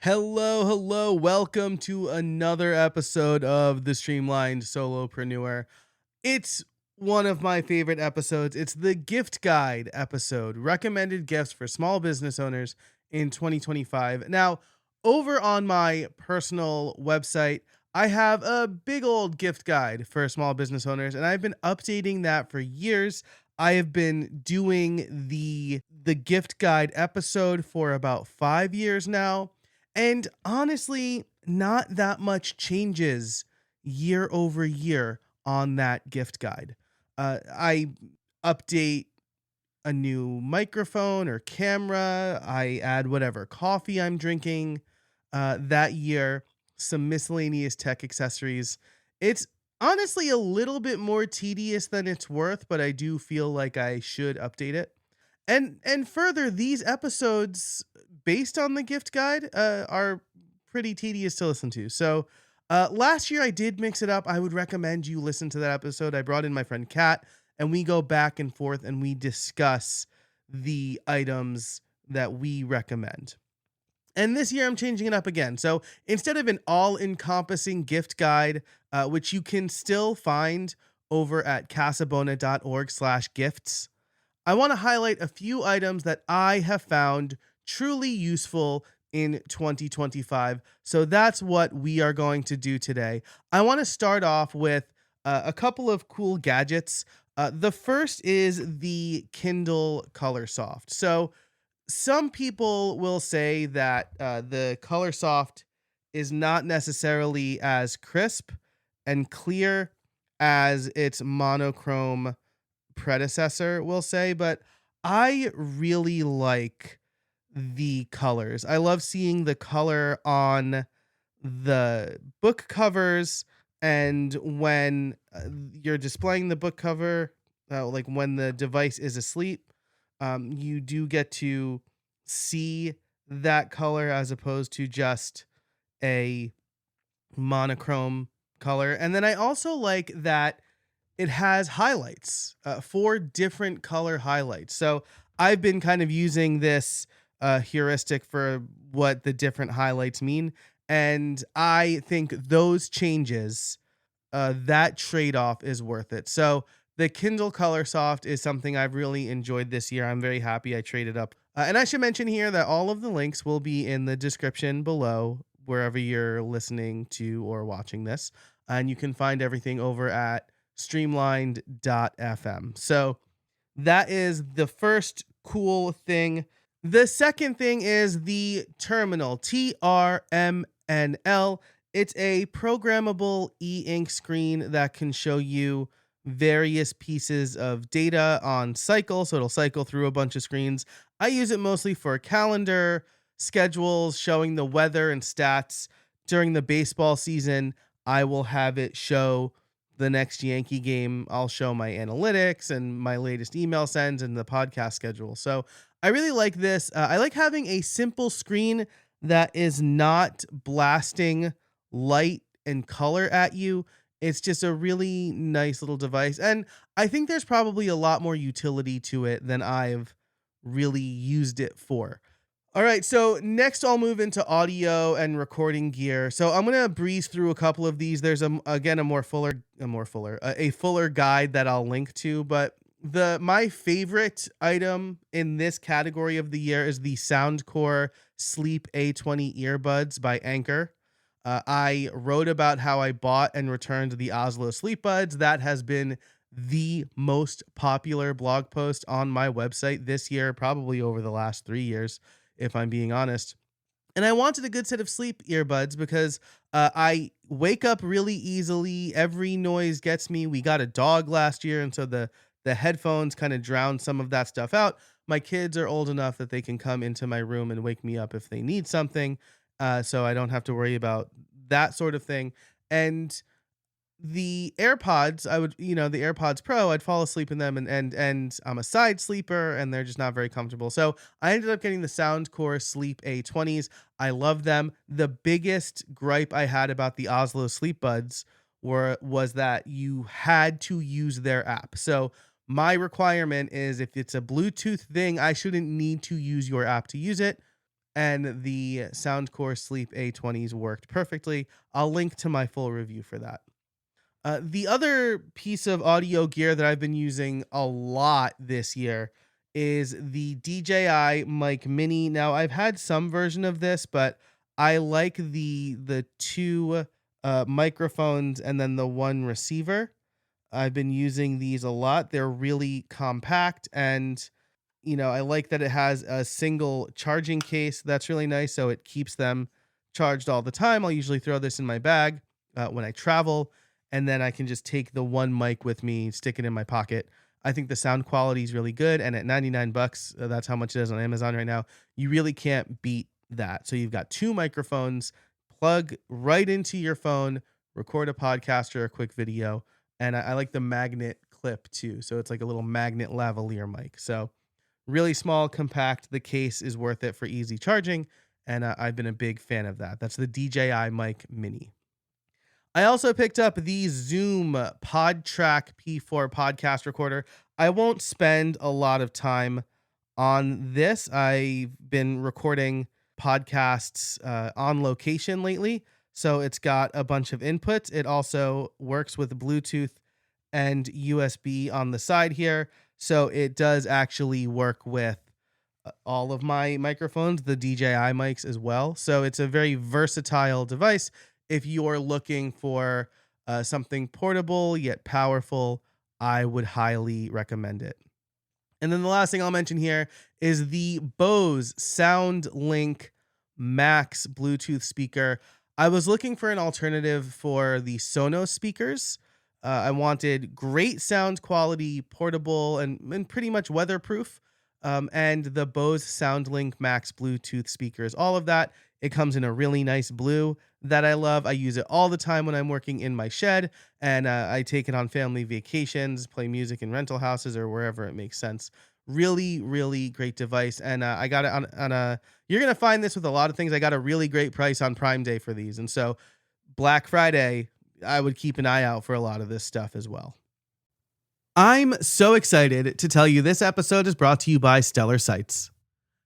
Hello. Welcome to another episode of the Streamlined Solopreneur. It's one of my favorite episodes. It's the gift guide episode, recommended gifts for small business owners in 2025. Now, over on my personal website, I have a big old gift guide for small business owners, and I've been updating that for years. I have been doing the gift guide episode for about 5 years now, and honestly, not that much changes year over year on that gift guide. I update a new microphone or camera. I add whatever coffee I'm drinking that year, some miscellaneous tech accessories. It's honestly a little bit more tedious than it's worth, but I do feel like I should update it. And further, these episodes based on the gift guide are pretty tedious to listen to. So last year I did mix it up. I would recommend you listen to that episode. I brought in my friend Kat, and we go back and forth and we discuss the items that we recommend. And this year I'm changing it up again. So instead of an all-encompassing gift guide, which you can still find over at casabona.org/gifts, I want to highlight a few items that I have found truly useful in 2025. So that's what we are going to do today. I want to start off with a couple of cool gadgets. The first is the Kindle Color Soft. So some people will say that the Color Soft is not necessarily as crisp and clear as its monochrome predecessor, will say, but I really like the colors. I love seeing the color on the book covers, and when you're displaying the book cover, like when the device is asleep, you do get to see that color as opposed to just a monochrome color. And then I also like that it has highlights, 4 different color highlights. So I've been kind of using this heuristic for what the different highlights mean. And I think those changes, that trade-off is worth it. So the Kindle Color Soft is something I've really enjoyed this year. I'm very happy I traded up. And I should mention here that all of the links will be in the description below, wherever you're listening to or watching this. And you can find everything over at streamlined.fm. So that is the first cool thing. The second thing is the Terminal, TRMNL. It's a programmable e-ink screen that can show you various pieces of data on cycle. So it'll cycle through a bunch of screens. I use it mostly for calendar, schedules, showing the weather and stats. During the baseball season, I will have it show the next Yankee game. I'll show my analytics and my latest email sends and the podcast schedule. So I really like this. I like having a simple screen that is not blasting light and color at you. It's just a really nice little device. And I think there's probably a lot more utility to it than I've really used it for. All right, so next I'll move into audio and recording gear. So I'm gonna breeze through a couple of these. There's again a fuller guide that I'll link to. But my favorite item in this category of the year is the Soundcore Sleep A20 earbuds by Anchor. I wrote about how I bought and returned the Oslo Sleep Buds. That has been the most popular blog post on my website this year, probably over the last 3 years, if I'm being honest. And I wanted a good set of sleep earbuds because I wake up really easily. Every noise gets me. We got a dog last year, and so the headphones kind of drown some of that stuff out. My kids are old enough that they can come into my room and wake me up if they need something, so I don't have to worry about that sort of thing. And the AirPods, the AirPods Pro, I'd fall asleep in them, and I'm a side sleeper and they're just not very comfortable. So I ended up getting the Soundcore Sleep A20s. I love them. The biggest gripe I had about the Oslo Sleep Buds was that you had to use their app. So my requirement is if it's a Bluetooth thing, I shouldn't need to use your app to use it. and the Soundcore Sleep A20s worked perfectly. I'll link to my full review for that. The other piece of audio gear that I've been using a lot this year is the DJI Mic Mini. Now, I've had some version of this, but I like the two microphones and then the one receiver. I've been using these a lot. They're really compact, and I like that it has a single charging case. That's really nice. So it keeps them charged all the time. I'll usually throw this in my bag when I travel, and then I can just take the one mic with me, stick it in my pocket. I think the sound quality is really good. And at 99 bucks, that's how much it is on Amazon right now. You really can't beat that. So you've got two microphones, plug right into your phone, record a podcast or a quick video. And I like the magnet clip too. So it's like a little magnet lavalier mic. So really small, compact. The case is worth it for easy charging, and I've been a big fan of that. That's the DJI Mic Mini. I also picked up the Zoom PodTrack P4 podcast recorder. I won't spend a lot of time on this. I've been recording podcasts on location lately, so it's got a bunch of inputs. It also works with Bluetooth and USB on the side here. So it does actually work with all of my microphones, the DJI mics as well. So it's a very versatile device. If you're looking for something portable yet powerful, I would highly recommend it. And then the last thing I'll mention here is the Bose SoundLink Max Bluetooth speaker. I was looking for an alternative for the Sonos speakers. I wanted great sound quality, portable, and pretty much weatherproof. And the Bose SoundLink Max Bluetooth speakers, all of that. It comes in a really nice blue that I love. I use it all the time when I'm working in my shed, and I take it on family vacations, play music in rental houses or wherever it makes sense. Really, really great device. And I got it on a, you're going to find this with a lot of things. I got a really great price on Prime Day for these. And so Black Friday, I would keep an eye out for a lot of this stuff as well. I'm so excited to tell you this episode is brought to you by Stellar Sites.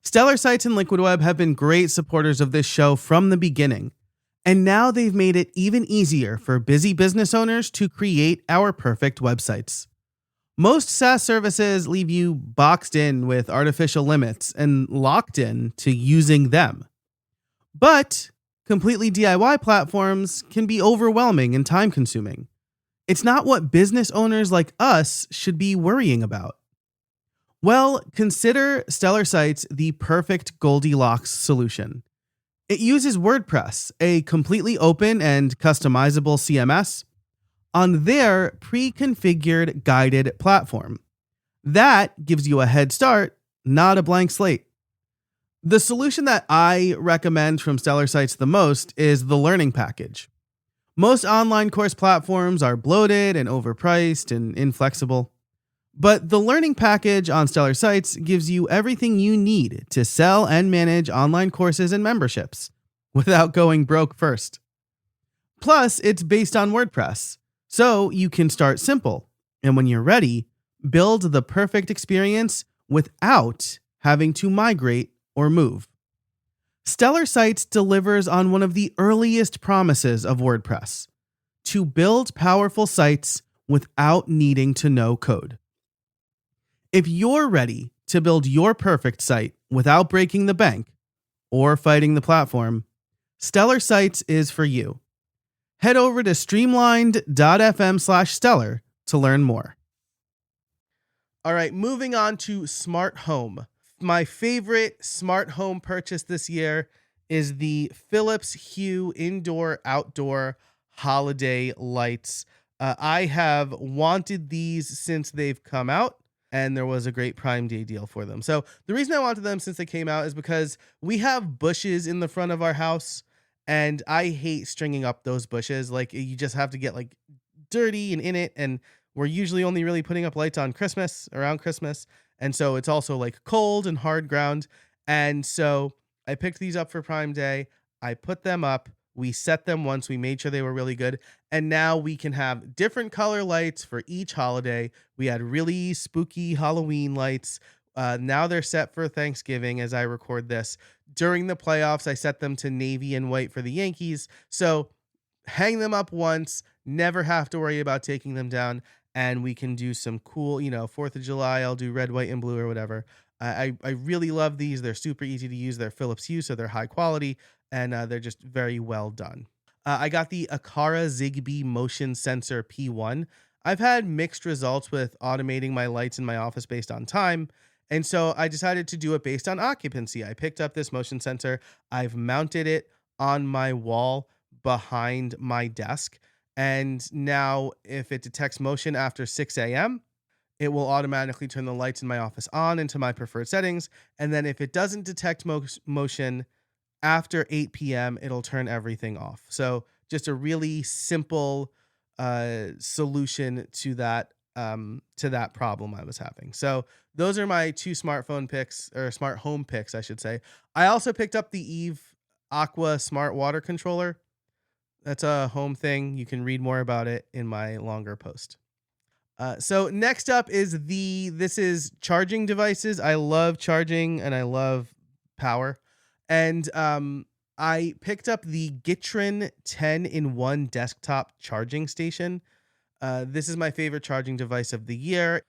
Stellar Sites and Liquid Web have been great supporters of this show from the beginning, and now they've made it even easier for busy business owners to create our perfect websites. Most SaaS services leave you boxed in with artificial limits and locked in to using them. But completely DIY platforms can be overwhelming and time-consuming. It's not what business owners like us should be worrying about. Well, consider Stellar Sites the perfect Goldilocks solution. It uses WordPress, a completely open and customizable CMS, on their pre-configured guided platform. That gives you a head start, not a blank slate. The solution that I recommend from Stellar Sites the most is the Learning Package. Most online course platforms are bloated and overpriced and inflexible. But the Learning Package on Stellar Sites gives you everything you need to sell and manage online courses and memberships without going broke first. Plus, it's based on WordPress, so you can start simple, and when you're ready, build the perfect experience without having to migrate or move. Stellar Sites delivers on one of the earliest promises of WordPress: to build powerful sites without needing to know code. If you're ready to build your perfect site without breaking the bank or fighting the platform, Stellar Sites is for you. Head over to streamlined.fm/stellar to learn more. All right, moving on to smart home. My favorite smart home purchase this year is the Philips Hue indoor-outdoor holiday lights. I have wanted these since they've come out, and there was a great Prime Day deal for them. So the reason I wanted them since they came out is because we have bushes in the front of our house, and I hate stringing up those bushes. Like, you just have to get like dirty and in it, and we're usually only really putting up lights on Christmas, around Christmas. And so it's also like cold and hard ground. And so I picked these up for Prime Day. I put them up. We set them once. We made sure they were really good. And now we can have different color lights for each holiday. We had really spooky Halloween lights. Now they're set for Thanksgiving as I record this. During the playoffs, I set them to navy and white for the Yankees. So hang them up once, never have to worry about taking them down, and we can do some cool, 4th of July, I'll do red, white, and blue or whatever. I really love these. They're super easy to use. They're Philips Hue, so they're high quality, and they're just very well done. I got the Akara Zigbee Motion Sensor P1. I've had mixed results with automating my lights in my office based on time. And so I decided to do it based on occupancy. I picked up this motion sensor. I've mounted it on my wall behind my desk. And now, if it detects motion after 6 a.m., it will automatically turn the lights in my office on into my preferred settings. And then, if it doesn't detect motion after 8 p.m., it'll turn everything off. So just a really simple solution to that problem I was having. So those are my two smartphone picks, or smart home picks, I should say. I also picked up the Eve Aqua Smart Water Controller. That's a home thing. You can read more about it in my longer post. So next up is this is charging devices. I love charging and I love power. And I picked up the Gitrin 10-in-1 desktop charging station. This is my favorite charging device of the year.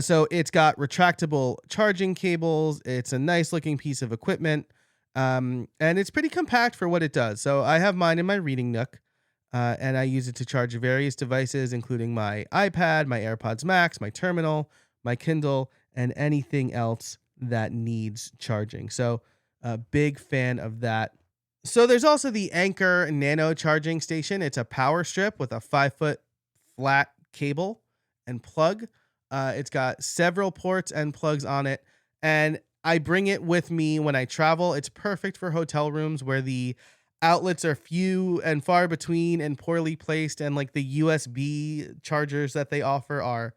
So it's got retractable charging cables. It's a nice looking piece of equipment. And it's pretty compact for what it does. So I have mine in my reading nook. And I use it to charge various devices, including my iPad, my AirPods Max, my terminal, my Kindle, and anything else that needs charging. So a big fan of that. So there's also the Anker Nano charging station. It's a power strip with a 5-foot flat cable and plug. It's got several ports and plugs on it. And I bring it with me when I travel. It's perfect for hotel rooms where the outlets are few and far between and poorly placed, and like the USB chargers that they offer are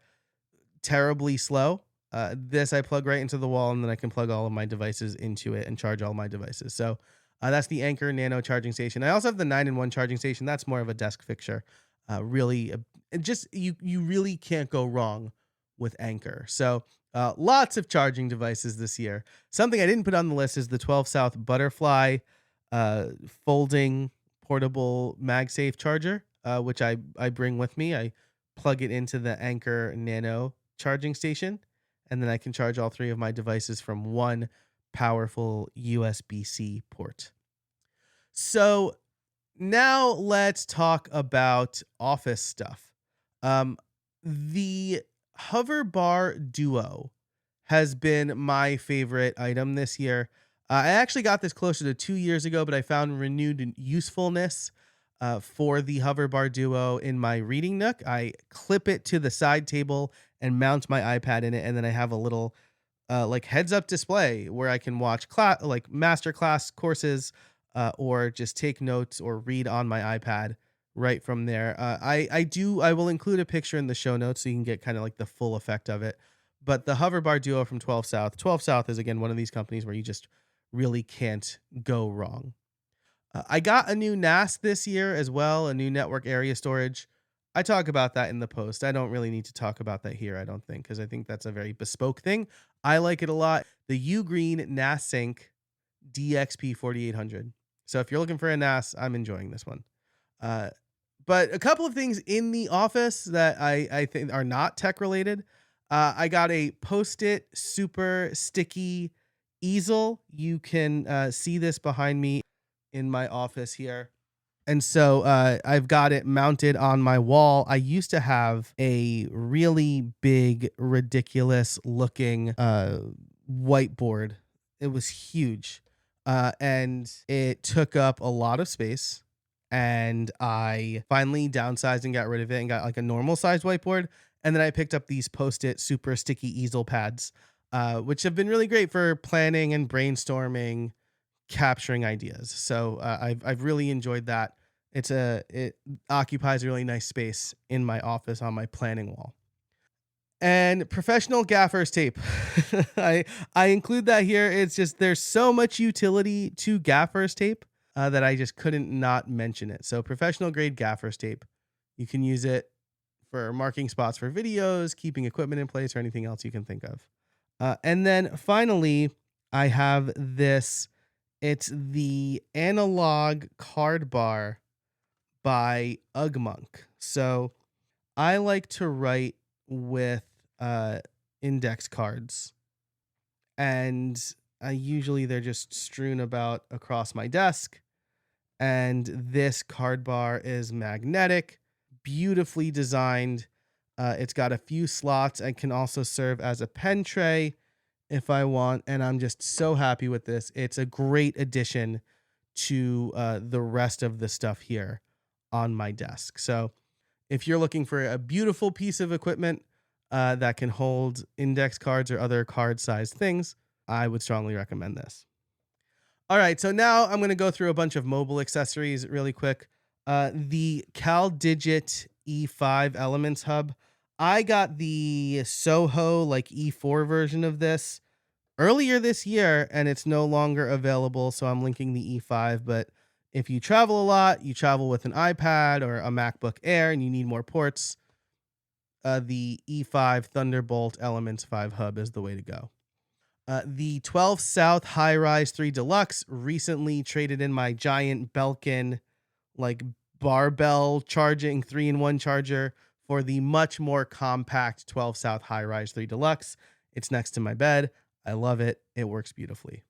terribly slow. This I plug right into the wall, and then I can plug all of my devices into it and charge all my devices. So that's the Anker Nano charging station. I also have the 9-in-1 charging station. That's more of a desk fixture. Really, just you really can't go wrong with Anker. So lots of charging devices this year. Something I didn't put on the list is the 12 South Butterfly folding portable MagSafe charger, which I bring with me. I plug it into the Anker Nano charging station, and then I can charge all three of my devices from one powerful USB-C port. So now let's talk about office stuff. The Hoverbar Duo has been my favorite item this year. I actually got this closer to 2 years ago, but I found renewed usefulness for the Hoverbar Duo in my reading nook. I clip it to the side table and mount my iPad in it, and then I have a little like heads-up display where I can watch like master class courses or just take notes or read on my iPad right from there. I will include a picture in the show notes so you can get kind of like the full effect of it. But the Hoverbar Duo from 12 South. 12 South is, again, one of these companies where you just really can't go wrong. I got a new NAS this year as well, a new network area storage. I talk about that in the post. I don't really need to talk about that here, I don't think, because I think that's a very bespoke thing. I like it a lot. The Ugreen NAS Sync DXP 4800. So if you're looking for a NAS, I'm enjoying this one. But a couple of things in the office that I think are not tech related. I got a Post-it super sticky easel. You can see this behind me in my office here. And so I've got it mounted on my wall. I used to have a really big, ridiculous looking whiteboard. It was huge. And it took up a lot of space. And I finally downsized and got rid of it and got like a normal size whiteboard. And then I picked up these Post-it super sticky easel pads, which have been really great for planning and brainstorming, capturing ideas. So I've really enjoyed that. It occupies a really nice space in my office on my planning wall. And professional gaffer's tape. I include that here. It's just there's so much utility to gaffer's tape that I just couldn't not mention it. So professional grade gaffer's tape. You can use it for marking spots for videos, keeping equipment in place, or anything else you can think of. And then finally, I have this. It's the analog card bar by Ugmonk. So I like to write with uh, index cards, and usually they're just strewn about across my desk. And this card bar is magnetic, beautifully designed. It's got a few slots and can also serve as a pen tray if I want. And I'm just so happy with this. It's a great addition to the rest of the stuff here on my desk. So if you're looking for a beautiful piece of equipment that can hold index cards or other card sized things, I would strongly recommend this. All right, so now I'm going to go through a bunch of mobile accessories really quick. The CalDigit E5 Elements Hub. I got the Soho like E4 version of this earlier this year, and it's no longer available, so I'm linking the E5. But if you travel a lot, you travel with an iPad or a MacBook Air, and you need more ports, the E5 Thunderbolt Elements 5 Hub is the way to go. The 12 South High Rise 3 Deluxe recently traded in my giant Belkin like barbell charging 3-in-1 charger for the much more compact 12 South High Rise 3 Deluxe. It's next to my bed. I love it. It works beautifully.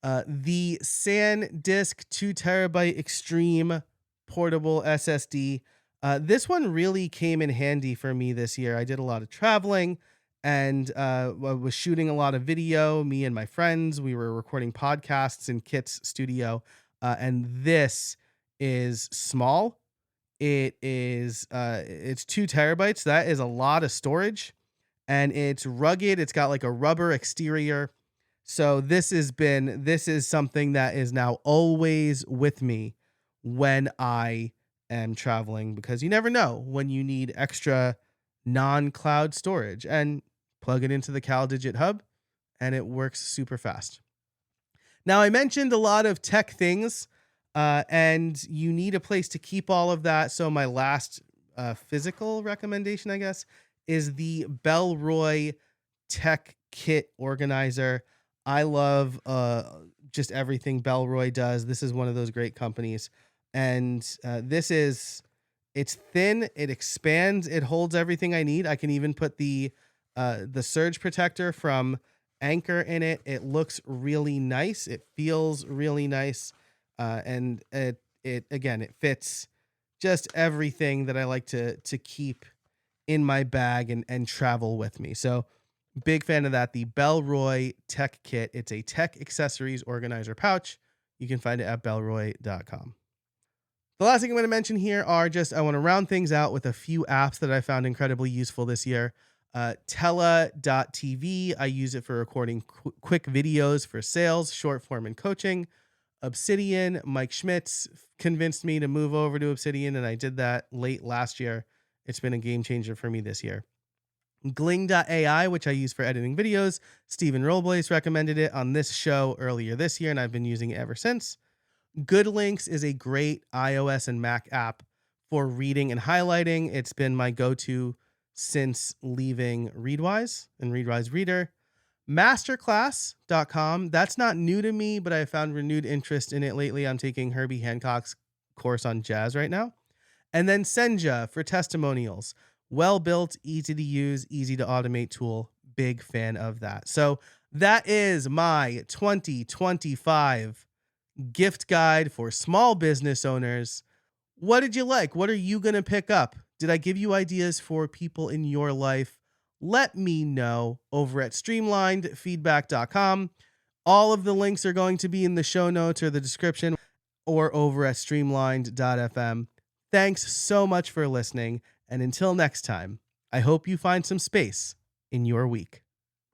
The SanDisk 2TB Extreme portable SSD. This one really came in handy for me this year. I did a lot of traveling and I was shooting a lot of video. Me and my friends, we were recording podcasts in Kit's studio. And this is small. It's 2 terabytes. That is a lot of storage, and it's rugged. It's got like a rubber exterior. So this is something that is now always with me when I am traveling, because you never know when you need extra non-cloud storage, and plug it into the CalDigit hub and it works super fast. Now, I mentioned a lot of tech things, and you need a place to keep all of that. So my last physical recommendation, I guess, is the Bellroy Tech Kit Organizer. I love just everything Bellroy does. This is one of those great companies. And it's thin, it expands, it holds everything I need. I can even put the surge protector from Anchor in it. It looks really nice. It feels really nice. And it fits just everything that I like to keep in my bag and travel with me. So big fan of that. The Bellroy Tech Kit. It's a tech accessories organizer pouch. You can find it at bellroy.com. The last thing I'm going to mention here I want to round things out with a few apps that I found incredibly useful this year. Tela.tv. I use it for recording quick videos for sales, short form, and coaching. Obsidian. Mike Schmitz convinced me to move over to Obsidian, and I did that late last year. It's been a game changer for me this year. Gling.ai, which I use for editing videos. Stephen Robles recommended it on this show earlier this year, and I've been using it ever since. Good Links is a great iOS and Mac app for reading and highlighting. It's been my go-to since leaving Readwise and Readwise Reader. Masterclass.com. That's not new to me, but I found renewed interest in it lately. I'm taking Herbie Hancock's course on jazz right now. And then Senja for testimonials. Well-built, easy to use, easy to automate tool. Big fan of that. So that is my 2025 gift guide for small business owners. What did you like? What are you going to pick up? Did I give you ideas for people in your life? Let me know over at streamlinedfeedback.com. All of the links are going to be in the show notes or the description, or over at streamlined.fm. Thanks so much for listening. And until next time, I hope you find some space in your week.